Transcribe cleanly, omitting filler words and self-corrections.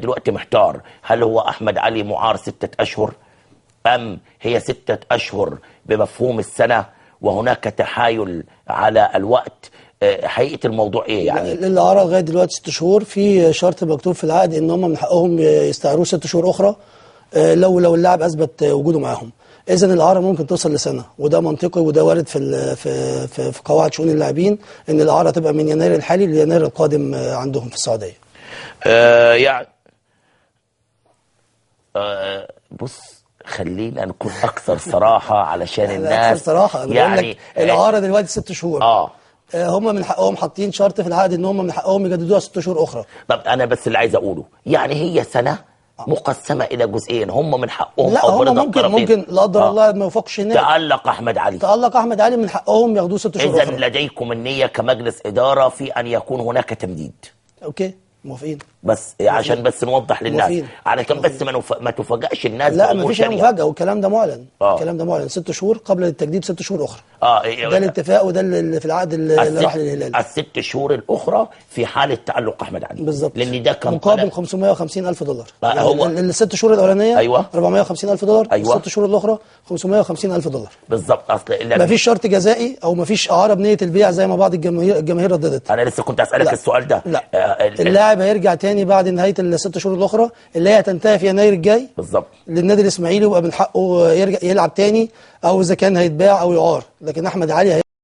دلوقتي محتار، هل هو أحمد علي معار 6 أشهر أم هي 6 أشهر بمفهوم السنة وهناك تحايل على الوقت؟ حقيقة الموضوع إيه يعني؟ الإعارة لغاية دلوقتي 6 شهور، في شرط مكتوب في العقد إن هم من حقهم يستعيروه 6 شهور أخرى لو اللاعب أثبت وجوده معاهم. إذن الإعارة ممكن توصل لسنة، وده منطقي وده وارد في قواعد شؤون اللاعبين إن الإعارة تبقى من يناير الحالي ليناير القادم عندهم في السعودية. يعني بص، خلينا نكون اكثر صراحه علشان الناس. اكثر صراحه انا يعني بقول لك الاعاره دلوقتي 6 شهور. هم من حقهم حاطين شرط في العقد ان هم من حقهم يجددوها 6 شهور اخرى. طب انا بس اللي عايز اقوله يعني هي سنه مقسمه الى جزئين، هم من حقهم لا، او هم ممكن لا قدر الله ما يوفقش النادي. تألق احمد علي من حقهم ياخدوه 6 شهور اخرى. اذا لديكم النيه كمجلس اداره في ان يكون هناك تمديد. اوكي، موافقين. بس عشان بس نوضح للناس، علشان بس ما تفاجئش الناس. لا، ما فيش اي مفاجاه، والكلام ده معلن. الكلام ده معلن 6 شهور قبل التجديد، 6 شهور اخرى. ده الاتفاق وده اللي في العقد اللي راح للهلال. ال6 شهور الاخرى في حاله تألق احمد علي بالظبط، لان ده كان مقابل 550,000 دولار. هو ال6 شهور الاولانيه 450,000 دولار. ال6 شهور الاخرى 550,000 دولار بالظبط. اصل ما فيش شرط جزائي او ما فيش اعاره بنيه البيع زي ما بعض الجماهير رددت. انا لسه كنت اسالك السؤال ده. لا، اللاعب هيرجع تاني بعد نهايه ال6 شهور الاخرى اللي هي هتنتهي في يناير الجاي بالظبط للنادي الاسماعيلي، ويبقى من حقه يرجع يلعب تاني، او اذا كان هيتباع او يعار. لكن احمد علي